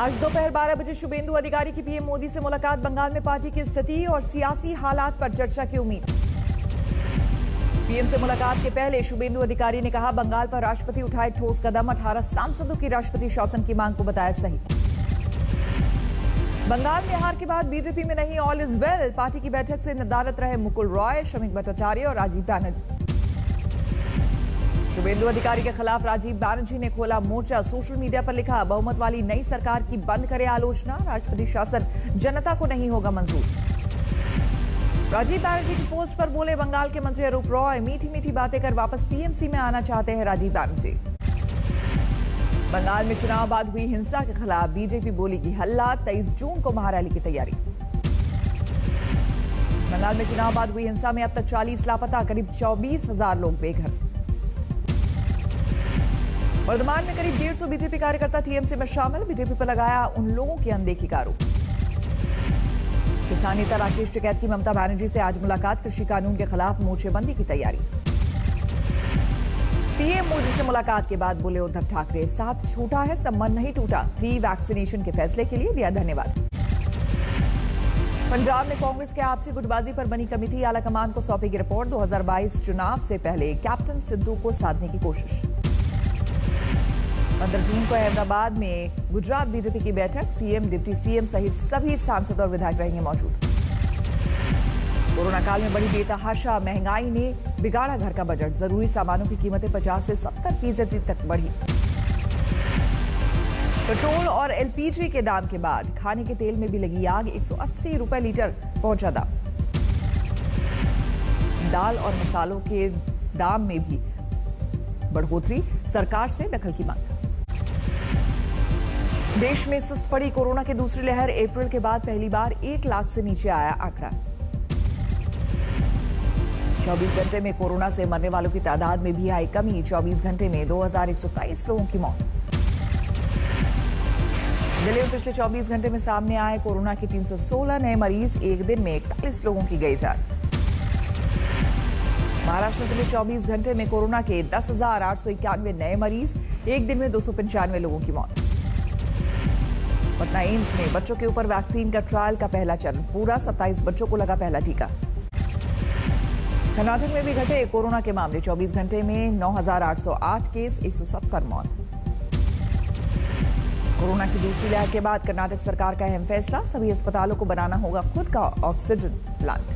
आज दोपहर 12 बजे शुभेंदु अधिकारी की पीएम मोदी से मुलाकात। बंगाल में पार्टी की स्थिति और सियासी हालात पर चर्चा की उम्मीद। पीएम से मुलाकात के पहले शुभेंदु अधिकारी ने कहा, बंगाल पर राष्ट्रपति उठाए ठोस कदम। 18 सांसदों की राष्ट्रपति शासन की मांग को बताया सही। बंगाल में हार के बाद बीजेपी में नहीं, ऑल इज वेल। पार्टी की बैठक से नदारद रहे मुकुल रॉय, श्रमिक भट्टाचार्य और राजीव बैनर्जी। शुभेंदु अधिकारी के खिलाफ राजीव बैनर्जी ने खोला मोर्चा। सोशल मीडिया पर लिखा, बहुमत वाली नई सरकार की बंद करे आलोचना। राष्ट्रपति शासन जनता को नहीं होगा मंजूर। राजीव बैनर्जी की पोस्ट पर बोले बंगाल के मंत्री अरूप रॉय, मीठी मीठी बातें कर वापस टीएमसी में आना चाहते हैं राजीव बैनर्जी। बंगाल में चुनाव बाद हुई हिंसा के खिलाफ बीजेपी बोली कि हल्ला। 23 जून को महारैली की तैयारी। बंगाल में चुनाव बाद हुई हिंसा में अब तक 40 लापता, करीब 24,000 लोग बेघर। वर्धमान में करीब 150 बीजेपी कार्यकर्ता टीएमसी में शामिल। बीजेपी पर लगाया उन लोगों की अनदेखी का आरोप। किसान नेता राकेश टिकैत की ममता बनर्जी से आज मुलाकात। कृषि कानून के खिलाफ मोर्चेबंदी की तैयारी। पीएम मोदी से मुलाकात के बाद बोले उद्धव ठाकरे, साथ छूटा है संबंध नहीं टूटा। फ्री वैक्सीनेशन के फैसले के लिए दिया धन्यवाद। पंजाब में कांग्रेस के आपसी गुटबाजी पर बनी कमेटी आलाकमान को सौंपेगी रिपोर्ट। 2022 चुनाव से पहले कैप्टन सिद्धू को साधने की कोशिश। 15 जून को अहमदाबाद में गुजरात बीजेपी की बैठक। सीएम, डिप्टी सीएम सहित सभी सांसद और विधायक रहेंगे मौजूद। कोरोना काल में बढ़ी बेतहाशा महंगाई ने बिगाड़ा घर का बजट। जरूरी सामानों की कीमतें 50 से 70% तक बढ़ी। पेट्रोल और एलपीजी के दाम के बाद खाने के तेल में भी लगी आग। 180 रुपए लीटर पहुंचा दाम। दाल और मसालों के दाम में भी बढ़ोतरी, सरकार से दखल की मांग। देश में सुस्त पड़ी कोरोना की दूसरी लहर। अप्रैल के बाद पहली बार 1 लाख से नीचे आया आंकड़ा। 24 घंटे में कोरोना से मरने वालों की तादाद में भी आई कमी। 24 घंटे में 2123 लोगों की मौत। दिल्ली में पिछले 24 घंटे में सामने आए कोरोना के 316 नए मरीज। एक दिन में 41 लोगों की गई जान। महाराष्ट्र में पिछले 24 घंटे में कोरोना के 10,891 नए मरीज। एक दिन में 295 लोगों की मौत। पटना एम्स में बच्चों के ऊपर वैक्सीन का ट्रायल का पहला चरण पूरा। 27 बच्चों को लगा पहला टीका। कर्नाटक में भी घटे कोरोना के मामले। 24 घंटे में 9,808 केस, 170 मौत। कोरोना की दूसरी लहर के बाद कर्नाटक सरकार का अहम फैसला। सभी अस्पतालों को बनाना होगा खुद का ऑक्सीजन प्लांट।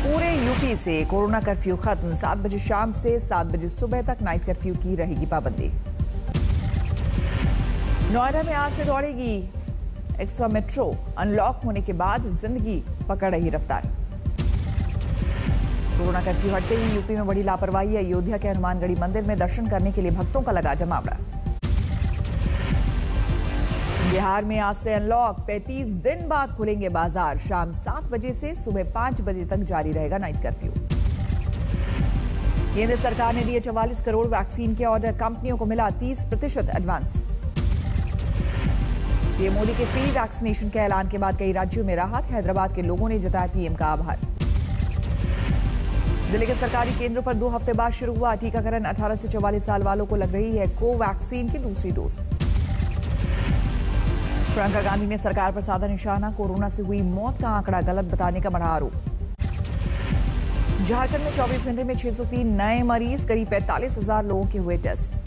पूरे यूपी से कोरोना कर्फ्यू खत्म। 7 बजे शाम से 7 बजे सुबह तक नाइट कर्फ्यू की रहेगी पाबंदी। नोएडा में आज से दौड़ेगी एक्सवा मेट्रो। अनलॉक होने के बाद जिंदगी पकड़ रही रफ्तार। कोरोना कर्फ्यू हटते ही यूपी में बड़ी लापरवाही। अयोध्या के हनुमानगढ़ी मंदिर में दर्शन करने के लिए भक्तों का लगा जमावड़ा। बिहार में आज से अनलॉक। 35 दिन बाद खुलेंगे बाजार। शाम 7 बजे से सुबह 5 बजे तक जारी रहेगा नाइट कर्फ्यू। केंद्र सरकार ने दिए 44 करोड़ वैक्सीन के ऑर्डर। कंपनियों को मिला 30% एडवांस। पीएम मोदी के फ्री वैक्सीनेशन के ऐलान के बाद कई राज्यों में राहत। हैदराबाद के लोगों ने जताया पीएम का आभार। दिल्ली के सरकारी केंद्रों पर 2 हफ्ते बाद शुरू हुआ टीकाकरण। 18 से 44 साल वालों को लग रही है कोवैक्सीन की दूसरी डोज। प्रियंका गांधी ने सरकार पर साधा निशाना। कोरोना से हुई मौत का आंकड़ा गलत बताने का बढ़ा आरोप। झारखंड में 24 घंटे में 603 नए मरीज। करीब 45,000 लोगों के हुए टेस्ट।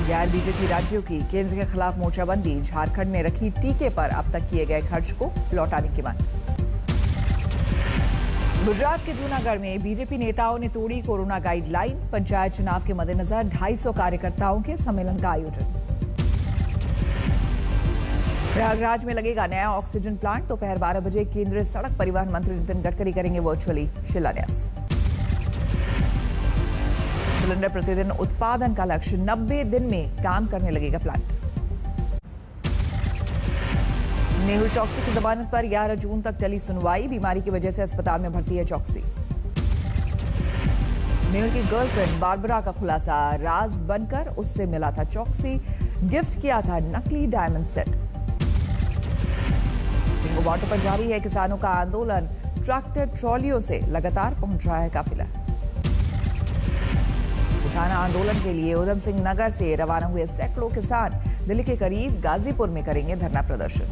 गैर बीजेपी राज्यों की केंद्र के खिलाफ मोर्चाबंदी। झारखंड में रखी टीके पर अब तक किए गए खर्च को लौटाने की मांग। गुजरात के जूनागढ़ में बीजेपी नेताओं ने तोड़ी कोरोना गाइडलाइन। पंचायत चुनाव के मद्देनजर 250 कार्यकर्ताओं के सम्मेलन का आयोजन। प्रयागराज में लगेगा नया ऑक्सीजन प्लांट। दोपहर 12 बजे केंद्रीय सड़क परिवहन मंत्री नितिन गडकरी करेंगे वर्चुअली शिलान्यास। सिलेंडर प्रतिदिन उत्पादन का लक्ष्य। 90 दिन में काम करने लगेगा प्लांट। मेहुल चौकसी की जमानत पर 11 जून तक चली सुनवाई। बीमारी की वजह से अस्पताल में भर्ती है चौकसी। मेहुल की गर्लफ्रेंड बारबरा का खुलासा। राज बनकर उससे मिला था चौकसी। गिफ्ट किया था नकली डायमंड सेट। सिंगो बॉर्डर पर जारी है किसानों का आंदोलन। ट्रैक्टर ट्रॉलियों से लगातार पहुंच रहा है काफिला। किसान आंदोलन के लिए उधम सिंह नगर से रवाना हुए सैकड़ों किसान दिल्ली के करीब गाजीपुर में करेंगे धरना प्रदर्शन।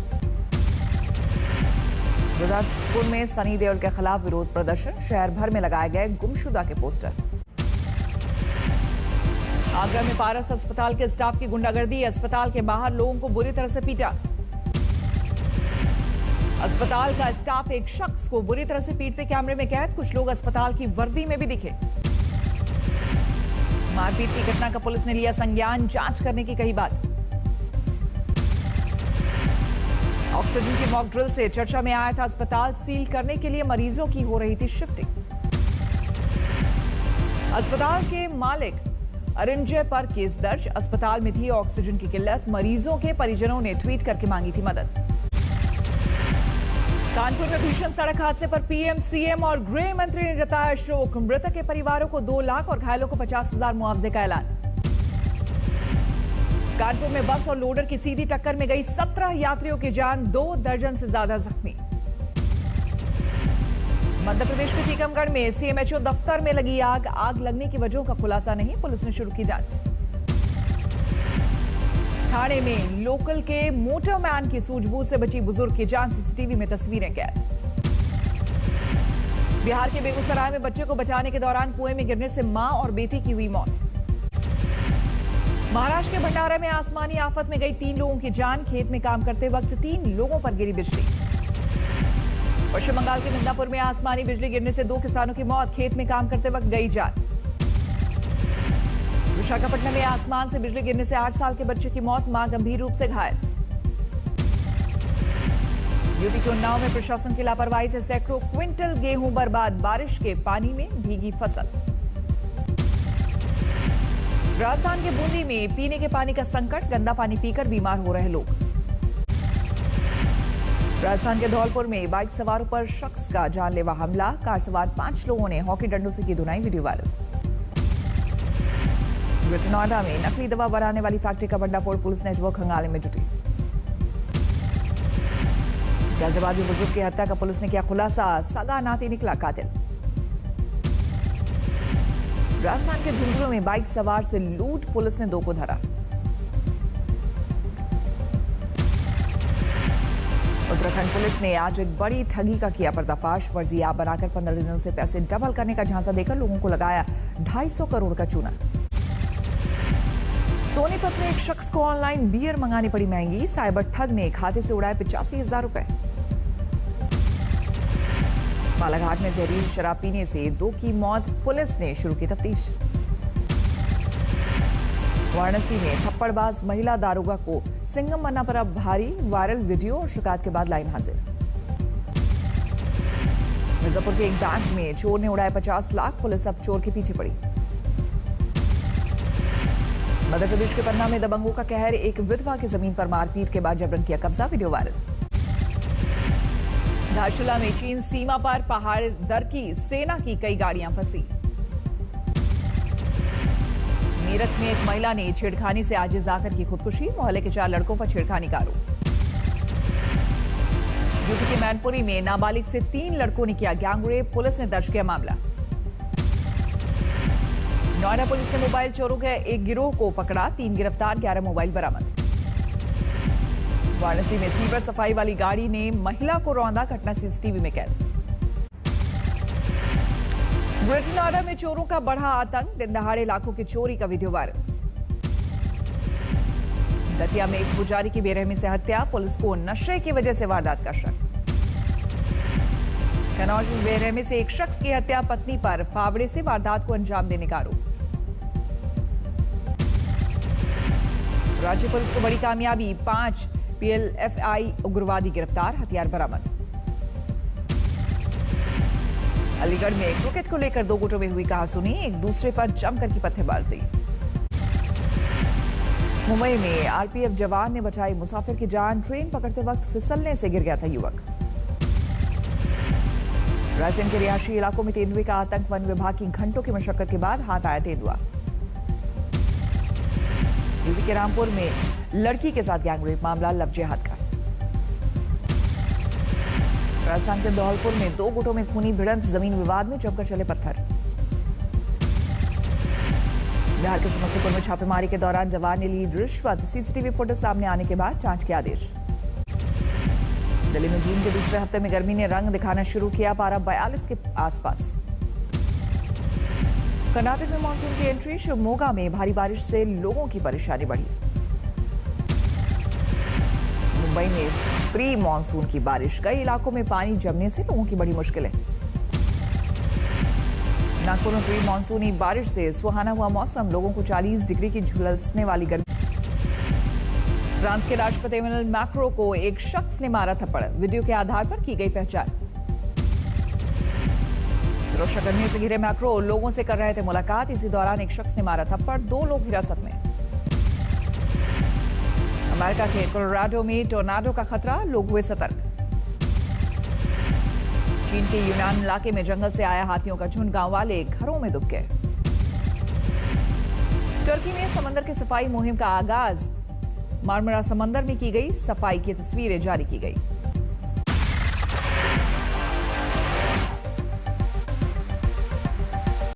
गुरदासपुर में सनी देओल के खिलाफ विरोध प्रदर्शन, शहर भर में लगाए गए गुमशुदा के पोस्टर। आगरा में पारस अस्पताल के स्टाफ की गुंडागर्दी, अस्पताल के बाहर लोगों को बुरी तरह से पीटा। अस्पताल का स्टाफ एक शख्स को बुरी तरह से पीटते कैमरे में कैद, कुछ लोग अस्पताल की वर्दी में भी दिखे। मारपीट की घटना का पुलिस ने लिया संज्ञान, जांच करने की कही बात। ऑक्सीजन की मॉक ड्रिल से चर्चा में आया था अस्पताल सील करने के लिए मरीजों की हो रही थी शिफ्टिंग। अस्पताल के मालिक अरिंजय पर केस दर्ज, अस्पताल में थी ऑक्सीजन की किल्लत, मरीजों के परिजनों ने ट्वीट करके मांगी थी मदद। कानपुर में भीषण सड़क हादसे पर पीएम, सीएम और गृह मंत्री ने जताया शोक, मृतक के परिवारों को 2 लाख और घायलों को 50,000 मुआवजे का ऐलान। कानपुर में बस और लोडर की सीधी टक्कर में गई 17 यात्रियों की जान, 2 दर्जन से ज्यादा जख्मी। मध्य प्रदेश के टीकमगढ़ में सीएमएचओ दफ्तर में लगी आग लगने की वजहों का खुलासा नहीं, पुलिस ने शुरू की जांच। ठाणे में लोकल के मोटरमैन की सूझबूझ से बची बुजुर्ग की जान, सीसीटीवी में तस्वीरें कैद। बिहार के बेगूसराय में बच्चे को बचाने के दौरान कुएं में गिरने से मां और बेटी की हुई मौत। महाराष्ट्र के भंडारा में आसमानी आफत में गई 3 लोगों की जान, खेत में काम करते वक्त 3 लोगों पर गिरी बिजली। पश्चिम बंगाल के मिदनापुर में आसमानी बिजली गिरने से 2 किसानों की मौत, खेत में काम करते वक्त गई जान। विशाखापट्टनम में आसमान से बिजली गिरने से 8 साल के बच्चे की मौत, मां गंभीर रूप से घायल। यूपी के उन्नाव में प्रशासन की लापरवाही से सैकड़ों क्विंटल गेहूं बर्बाद, बारिश के पानी में भीगी फसल। राजस्थान के बूंदी में पीने के पानी का संकट, गंदा पानी पीकर बीमार हो रहे लोग। राजस्थान के धौलपुर में बाइक सवारों पर शख्स का जानलेवा हमला, कार सवार 5 लोगों ने हॉकी डंडों से की धुनाई, वीडियो वायरल। ग्रेटर नोएडा में नकली दवा बनाने वाली फैक्ट्री का भंडाफोड़, पुलिस नेटवर्क खंगाले में जुटी। गाजियाबाद में बुजुर्ग की हत्या का पुलिस ने किया खुलासा, सगा नाती निकला कातिल। राजस्थान के झुंझुनू में बाइक सवार से लूट, पुलिस ने 2 को धरा। उत्तराखंड पुलिस ने आज एक बड़ी ठगी का किया पर्दाफाश, फर्जी ऐप बनाकर 15 दिनों से पैसे डबल करने का झांसा देकर लोगों को लगाया 250 करोड़ का चूना। सोनीपत में एक शख्स को ऑनलाइन बियर मंगानी पड़ी महंगी, साइबर ठग ने खाते से उड़ाए 85,000 रुपए। बालाघाट में जहरीली शराब पीने से 2 की मौत, पुलिस ने शुरू की तफ्तीश। वाराणसी में थप्पड़बाज महिला दारोगा को सिंघम बनना पड़ा भारी, वायरल वीडियो और शिकायत के बाद लाइन हाजिर। मिर्जापुर के एक बैंक में चोर ने उड़ाए 50 लाख, पुलिस अब चोर के पीछे पड़ी। मध्य प्रदेश के पन्ना में दबंगों का कहर, एक विधवा की जमीन पर मारपीट के बाद जबरन किया कब्जा, वीडियो वायरल। धारचूला में चीन सीमा पर पहाड़ दर की सेना की कई गाड़ियां फंसी। मेरठ में एक महिला ने छेड़खानी से आजिज आकर की खुदकुशी, मोहल्ले के 4 लड़कों पर छेड़खानी का आरोप। यूपी के मैनपुरी में नाबालिग से 3 लड़कों ने किया गैंगरेप, पुलिस ने दर्ज किया मामला। नोएडा पुलिस ने मोबाइल चोरों के एक गिरोह को पकड़ा, 3 गिरफ्तार, 11 मोबाइल बरामद। वाराणसी में सीवर सफाई वाली गाड़ी ने महिला को रौंदा, घटना सीसीटीवी में कैद। ग्रेटर नोएडा में चोरों का बढ़ा आतंक, दिन दहाड़े लाखों की चोरी का वीडियो वायरल। दतिया में एक पुजारी की बेरहमी से हत्या, पुलिस को नशे की वजह से वारदात का शक। कन्नौज में बेरहमी से एक शख्स की हत्या, पत्नी पर फावड़े से वारदात को अंजाम देने का आरोप। राज्य पुलिस को बड़ी कामयाबी, 5 PLFI उग्रवादी गिरफ्तार, हथियार बरामद। अलीगढ़ में क्रिकेट को लेकर 2 गुटों में हुई कहासुनी, एक दूसरे पर जमकर की पत्थरबाजी। मुंबई में आरपीएफ जवान ने बचाई मुसाफिर की जान, ट्रेन पकड़ते वक्त फिसलने से गिर गया था युवक। रायसेन के रिहायशी इलाकों में तेंदुए का आतंक, वन विभाग की घंटों की मशक्कत के बाद हाथ आया तेंदुआ। यूपी के रामपुर में लड़की के साथ गैंगरेप मामला, लव जिहाद का। राजस्थान के धौलपुर में 2 गुटों में खूनी भिड़ंत, जमीन विवाद में जमकर चले पत्थर। बिहार के समस्तीपुर में छापेमारी के दौरान जवान ने ली रिश्वत, सीसीटीवी फुटेज सामने आने के बाद जांच के आदेश। दिल्ली में जून के दूसरे हफ्ते में गर्मी ने रंग दिखाना शुरू किया, पारा 42 के आसपास। कर्नाटक में मानसून की एंट्री, शिवमोगा में भारी बारिश से लोगों की परेशानी बढ़ी। मुंबई में प्री मानसून की बारिश, कई इलाकों में पानी जमने से लोगों की बड़ी मुश्किलें। नागपुर में प्री मानसूनी बारिश से सुहाना हुआ मौसम, लोगों को 40 डिग्री की झुलसने वाली गर्मी। फ्रांस के राष्ट्रपति इमैनुअल मैक्रों को एक शख्स ने मारा थप्पड़, वीडियो के आधार पर की गई पहचान। सुरक्षाकर्मियों से घिरे मैक्रो लोगों से कर रहे थे मुलाकात, इसी दौरान एक शख्स ने मारा थप्पड़, 2 लोग हिरासत में। अमेरिका के कोलोराडो में टोर्नाडो का खतरा, लोग हुए सतर्क। चीन के यूनान इलाके में जंगल से आया हाथियों का झुंड, गांव वाले घरों में दुब गए। तुर्की में समंदर की सफाई मुहिम का आगाज, मार्मरा समंदर में की गई सफाई की तस्वीरें जारी की गई।